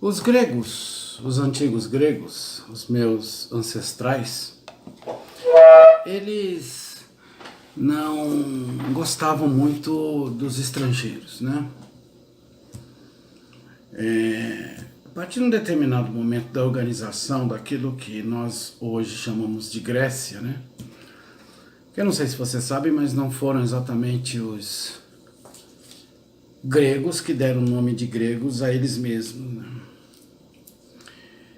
Os gregos, os antigos gregos, os meus ancestrais, eles não gostavam muito dos estrangeiros, né? A partir de um determinado momento da organização daquilo que nós hoje chamamos de Grécia, né? Eu não sei se você sabe, mas não foram exatamente os gregos que deram o nome de gregos a eles mesmos, né?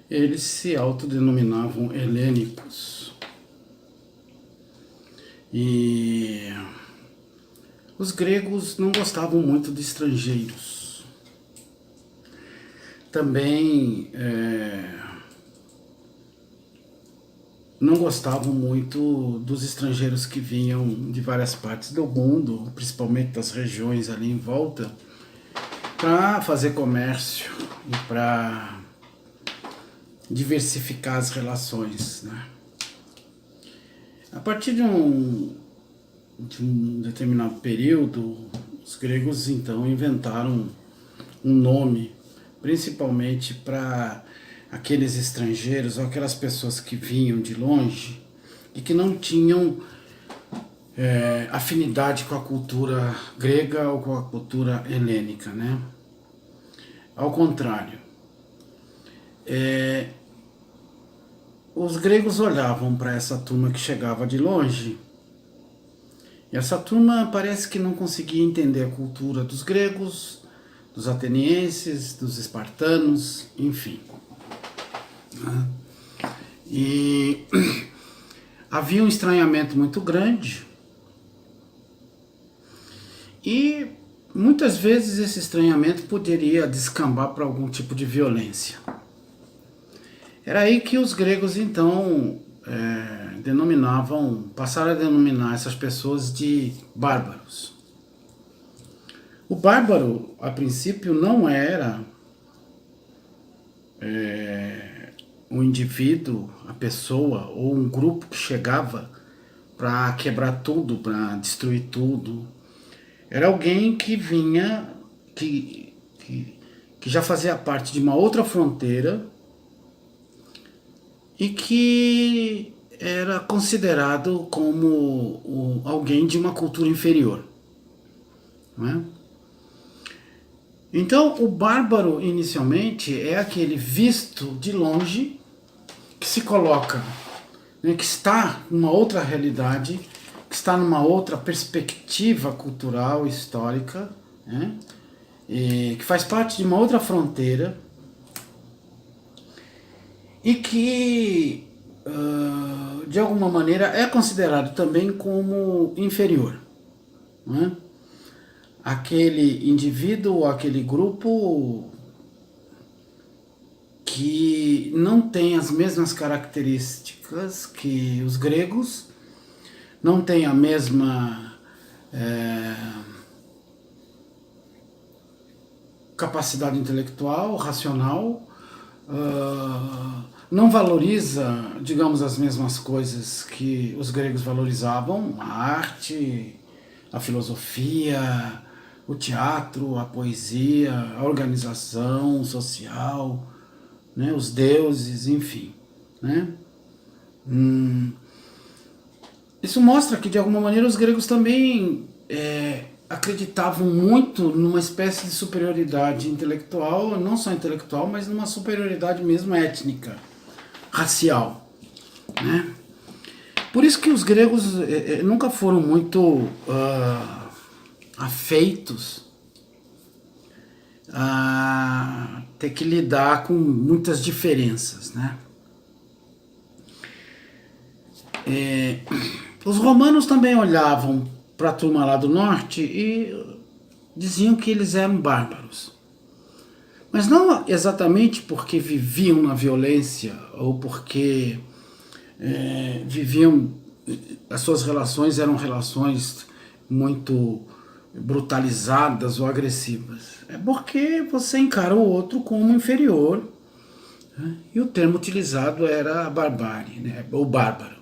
Eles se autodenominavam helênicos. E os gregos não gostavam muito de estrangeiros. Também não gostavam muito dos estrangeiros que vinham de várias partes do mundo, principalmente das regiões ali em volta, para fazer comércio e para diversificar as relações, né? A partir de um determinado período, os gregos então inventaram um nome, principalmente para aqueles estrangeiros ou aquelas pessoas que vinham de longe e que não tinham afinidade com a cultura grega ou com a cultura helênica, né? Ao contrário, os gregos olhavam para essa turma que chegava de longe, e essa turma parece que não conseguia entender a cultura dos gregos, dos atenienses, dos espartanos, enfim. E havia um estranhamento muito grande, e muitas vezes esse estranhamento poderia descambar para algum tipo de violência. Era aí que os gregos, então, passaram a denominar essas pessoas de bárbaros. O bárbaro, a princípio, não era um indivíduo, a pessoa ou um grupo que chegava para quebrar tudo, para destruir tudo. Era alguém que vinha, que já fazia parte de uma outra fronteira e que era considerado como alguém de uma cultura inferior, não é? Então, o bárbaro, inicialmente, é aquele visto de longe, que se coloca, né, que está numa outra realidade, que está numa outra perspectiva cultural, histórica, né, e que faz parte de uma outra fronteira, e que, de alguma maneira, é considerado também como inferior, não é? Aquele indivíduo, aquele grupo que não tem as mesmas características que os gregos, não tem a mesma capacidade intelectual, racional, não valoriza, digamos, as mesmas coisas que os gregos valorizavam, a arte, a filosofia, o teatro, a poesia, a organização social, né, os deuses, enfim, né? Isso mostra que, de alguma maneira, os gregos também acreditavam muito numa espécie de superioridade intelectual, não só intelectual, mas numa superioridade mesmo étnica, racial, né? Por isso que os gregos nunca foram muito afeitos a ter que lidar com muitas diferenças, né? Os romanos também olhavam para a turma lá do norte e diziam que eles eram bárbaros. Mas não exatamente porque viviam na violência ou porque as suas relações eram relações muito brutalizadas ou agressivas. É porque você encara o outro como inferior, né? E o termo utilizado era a barbárie, né? O bárbaro,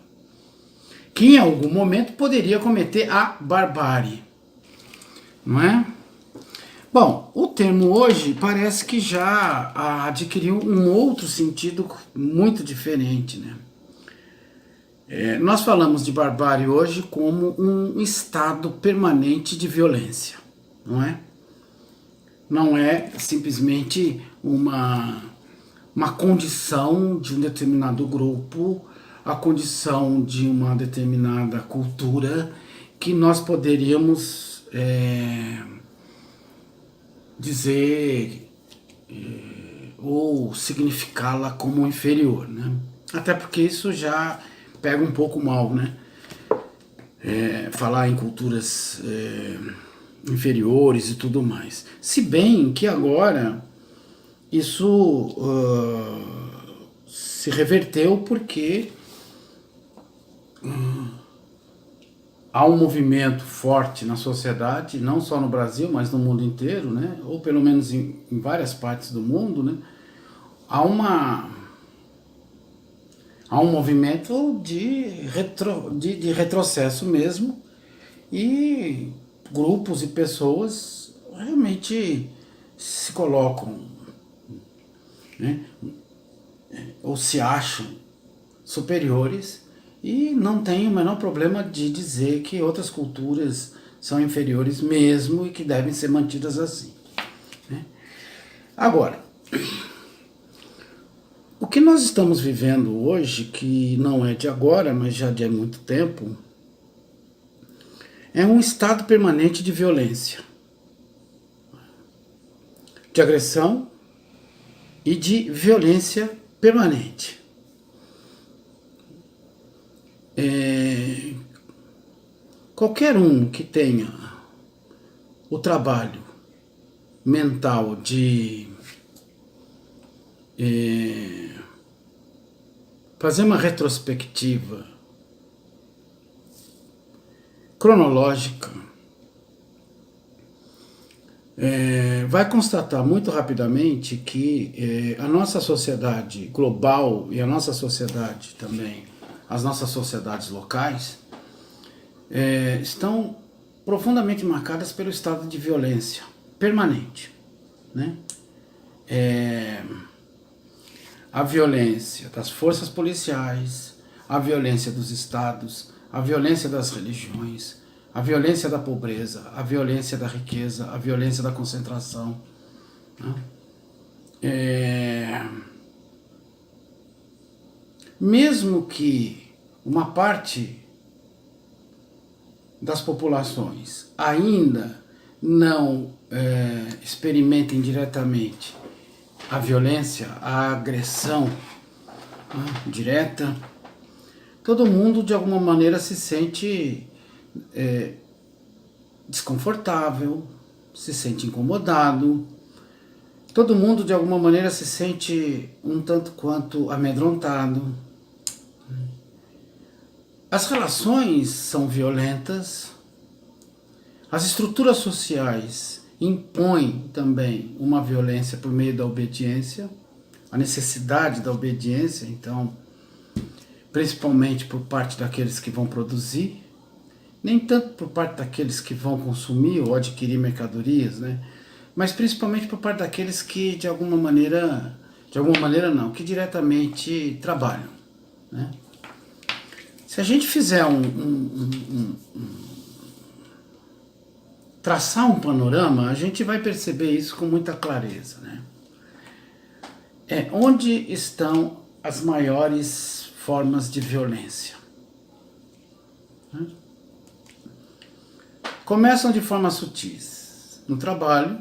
que em algum momento poderia cometer a barbárie, não é? Bom, o termo hoje parece que já adquiriu um outro sentido muito diferente, né? Nós falamos de barbárie hoje como um estado permanente de violência, não é? Não é simplesmente uma condição de um determinado grupo, a condição de uma determinada cultura que nós poderíamos dizer ou significá-la como inferior, né? Até porque isso já pega um pouco mal, né? Falar em culturas inferiores e tudo mais. Se bem que agora isso se reverteu porque há um movimento forte na sociedade, não só no Brasil, mas no mundo inteiro, né? Ou pelo menos em várias partes do mundo, né? Há um movimento de retrocesso mesmo, e grupos e pessoas realmente se colocam, né? Ou se acham superiores e não tem o menor problema de dizer que outras culturas são inferiores mesmo e que devem ser mantidas assim, né? Agora, o que nós estamos vivendo hoje, que não é de agora, mas já de há muito tempo, é um estado permanente de violência, de agressão e de violência permanente. Qualquer um que tenha o trabalho mental de fazer uma retrospectiva cronológica, vai constatar muito rapidamente que a nossa sociedade global e a nossa sociedade também, as nossas sociedades locais, estão profundamente marcadas pelo estado de violência permanente, né? A violência das forças policiais, a violência dos estados, a violência das religiões, a violência da pobreza, a violência da riqueza, a violência da concentração, né? Mesmo que uma parte das populações ainda não experimentem diretamente a violência, a agressão, né, direta, todo mundo de alguma maneira se sente desconfortável, se sente incomodado, todo mundo de alguma maneira se sente um tanto quanto amedrontado. As relações são violentas, as estruturas sociais impõem também uma violência por meio da obediência, a necessidade da obediência, então, principalmente por parte daqueles que vão produzir, nem tanto por parte daqueles que vão consumir ou adquirir mercadorias, né? Mas principalmente por parte daqueles que de alguma maneira não, que diretamente trabalham, né? Se a gente fizer traçar um panorama, a gente vai perceber isso com muita clareza, né? Onde estão as maiores formas de violência? Começam de forma sutis, no trabalho,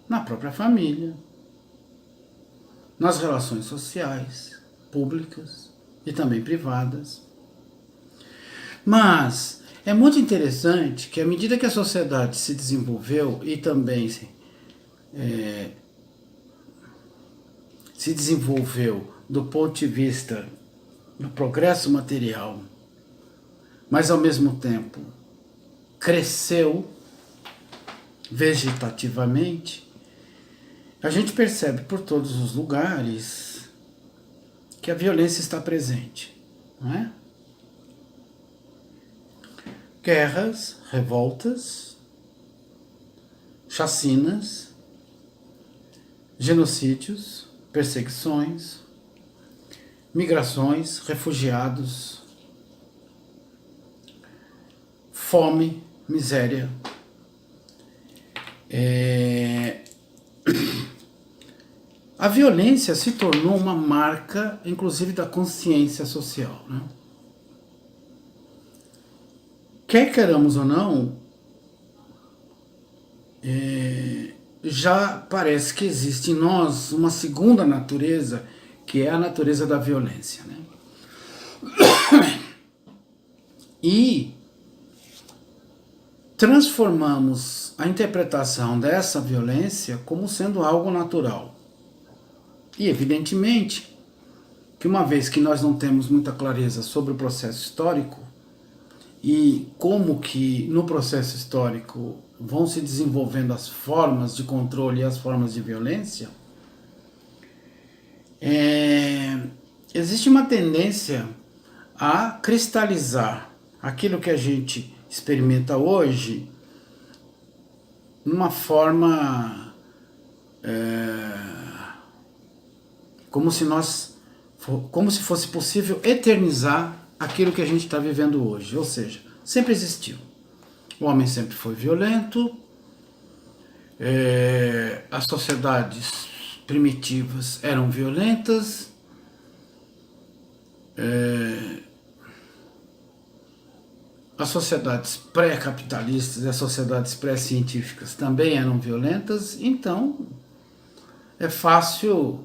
na própria família, nas relações sociais, públicas e também privadas. Mas é muito interessante que à medida que a sociedade se desenvolveu e também se desenvolveu do ponto de vista do progresso material, mas ao mesmo tempo cresceu vegetativamente, a gente percebe por todos os lugares que a violência está presente, não é? Guerras, revoltas, chacinas, genocídios, perseguições, migrações, refugiados, fome, miséria. A violência se tornou uma marca, inclusive, da consciência social, né? Quer queiramos ou não, já parece que existe em nós uma segunda natureza, que é a natureza da violência, né? E transformamos a interpretação dessa violência como sendo algo natural. E evidentemente que uma vez que nós não temos muita clareza sobre o processo histórico e como que no processo histórico vão se desenvolvendo as formas de controle e as formas de violência, existe uma tendência a cristalizar aquilo que a gente experimenta hoje numa forma como se fosse possível eternizar aquilo que a gente está vivendo hoje. Ou seja, sempre existiu. O homem sempre foi violento, as sociedades primitivas eram violentas, as sociedades pré-capitalistas e as sociedades pré-científicas também eram violentas, então é fácil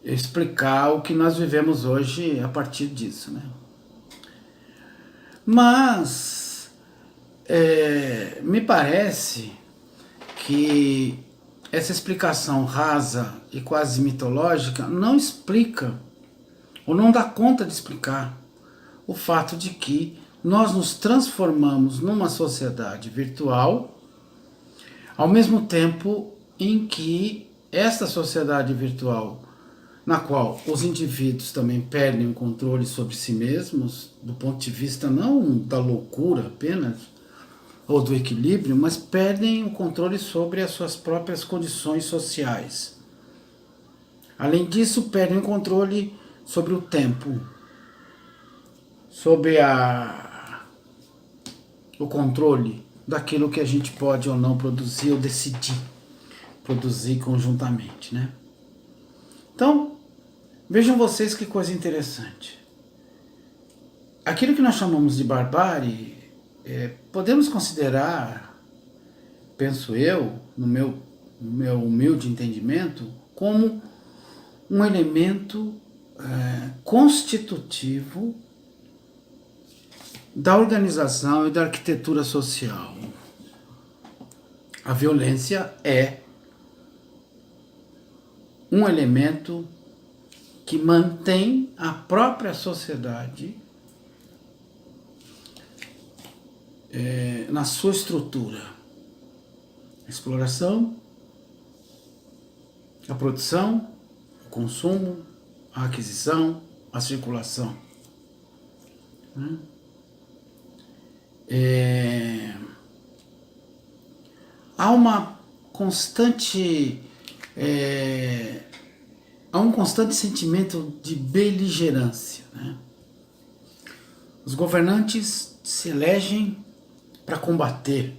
explicar o que nós vivemos hoje a partir disso, né? Mas me parece que essa explicação rasa e quase mitológica não explica, ou não dá conta de explicar, o fato de que nós nos transformamos numa sociedade virtual, ao mesmo tempo em que esta sociedade virtual, na qual os indivíduos também perdem o controle sobre si mesmos, do ponto de vista não da loucura apenas, ou do equilíbrio, mas perdem o controle sobre as suas próprias condições sociais. Além disso, perdem o controle sobre o tempo, sobre o controle daquilo que a gente pode ou não produzir ou decidir produzir conjuntamente, né? Então, vejam vocês que coisa interessante. Aquilo que nós chamamos de barbárie, podemos considerar, penso eu, no meu humilde entendimento, como um elemento constitutivo da organização e da arquitetura social. A violência é um elemento que mantém a própria sociedade na sua estrutura. A exploração, a produção, o consumo, a aquisição, a circulação. Há uma constante há um constante sentimento de beligerância, né? Os governantes se elegem para combater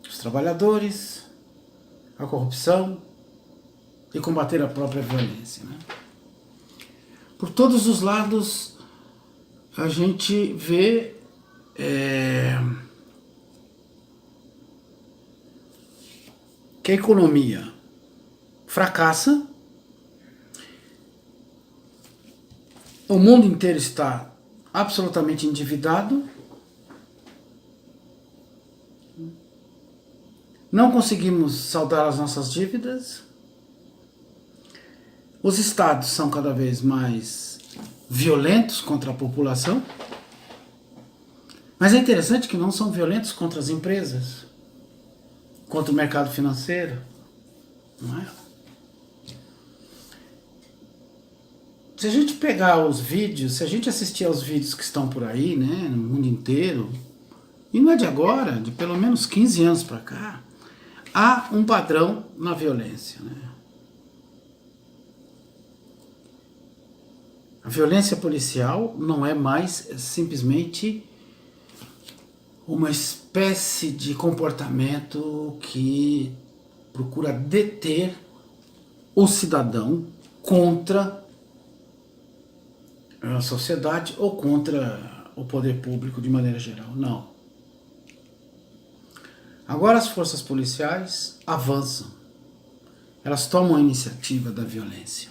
os trabalhadores, a corrupção e combater a própria violência, né? Por todos os lados a gente vê que a economia fracassa, o mundo inteiro está absolutamente endividado, não conseguimos saldar as nossas dívidas, os estados são cada vez mais violentos contra a população, mas é interessante que não são violentos contra as empresas, contra o mercado financeiro, não é? Se a gente pegar os vídeos, se a gente assistir aos vídeos que estão por aí, né, no mundo inteiro, e não é de agora, de pelo menos 15 anos para cá, há um padrão na violência, né? A violência policial não é mais simplesmente uma espécie de comportamento que procura deter o cidadão contra a sociedade ou contra o poder público de maneira geral. Não. Agora as forças policiais avançam. Elas tomam a iniciativa da violência,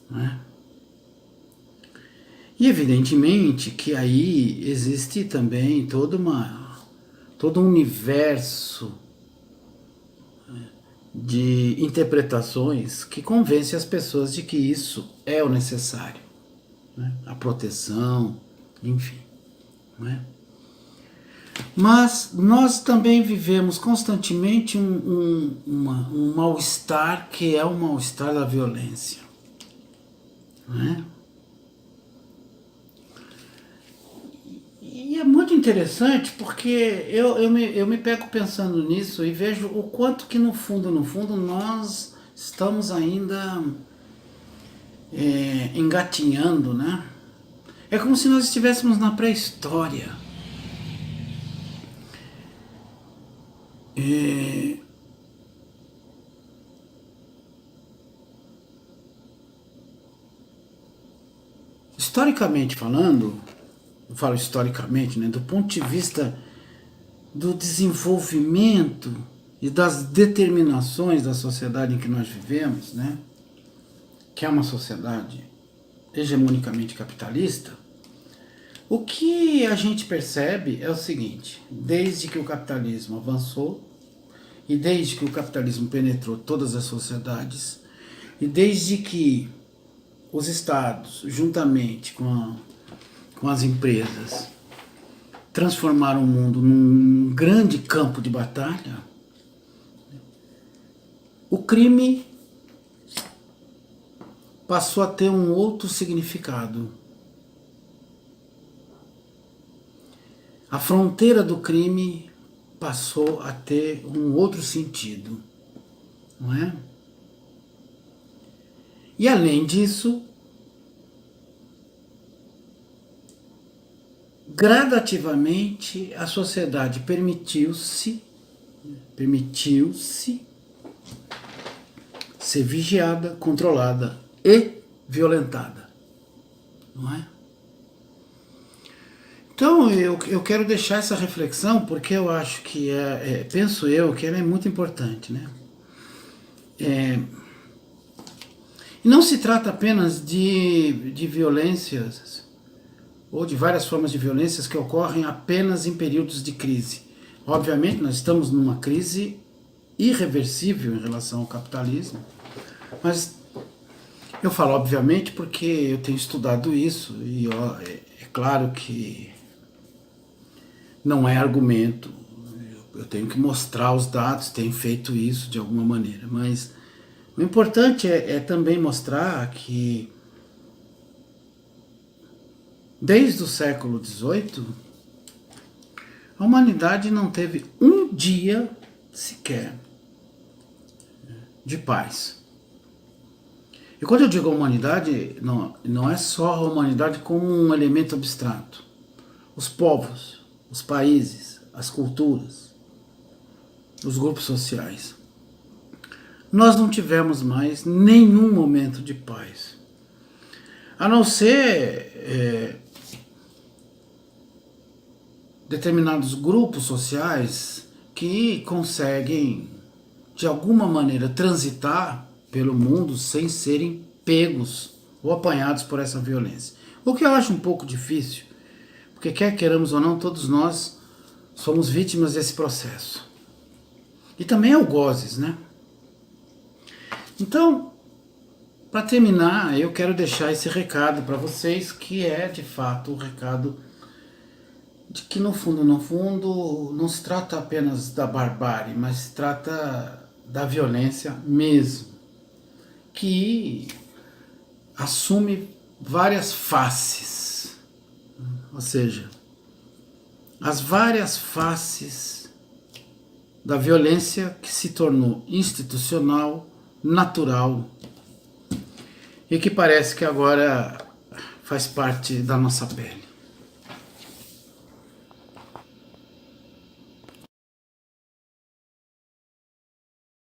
não é? E evidentemente que aí existe também todo um universo de interpretações que convence as pessoas de que isso é o necessário, né? A proteção, enfim, não é? Mas nós também vivemos constantemente um mal-estar que é o mal-estar da violência, não é? E é muito interessante porque eu me pego pensando nisso e vejo o quanto que no fundo, nós estamos ainda engatinhando, né? É como se nós estivéssemos na pré-história. Historicamente falando, eu falo historicamente, né, do ponto de vista do desenvolvimento e das determinações da sociedade em que nós vivemos, né, que é uma sociedade hegemonicamente capitalista, o que a gente percebe é o seguinte: desde que o capitalismo avançou, e desde que o capitalismo penetrou todas as sociedades, e desde que os estados, juntamente com as empresas, transformaram o mundo num grande campo de batalha, o crime passou a ter um outro significado. A fronteira do crime passou a ter um outro sentido, não é? E além disso, gradativamente a sociedade permitiu-se ser vigiada, controlada e violentada, não é? Então eu quero deixar essa reflexão porque eu acho que penso eu que ela é muito importante, né? E não se trata apenas de violências ou de várias formas de violências que ocorrem apenas em períodos de crise. Obviamente nós estamos numa crise irreversível em relação ao capitalismo, mas eu falo obviamente porque eu tenho estudado isso e é claro que não é argumento, eu tenho que mostrar os dados, tenho feito isso de alguma maneira, mas o importante é também mostrar que desde o século XVIII a humanidade não teve um dia sequer de paz. E quando eu digo humanidade, não é só a humanidade como um elemento abstrato. Os povos, os países, as culturas, os grupos sociais. Nós não tivemos mais nenhum momento de paz. A não ser determinados grupos sociais que conseguem, de alguma maneira, transitar pelo mundo sem serem pegos ou apanhados por essa violência. O que eu acho um pouco difícil, porque quer queiramos ou não, todos nós somos vítimas desse processo. E também algozes, né? Então, para terminar, eu quero deixar esse recado para vocês, que é de fato o recado de que no fundo, não se trata apenas da barbárie, mas se trata da violência mesmo, que assume várias faces, ou seja, as várias faces da violência que se tornou institucional, natural e que parece que agora faz parte da nossa pele.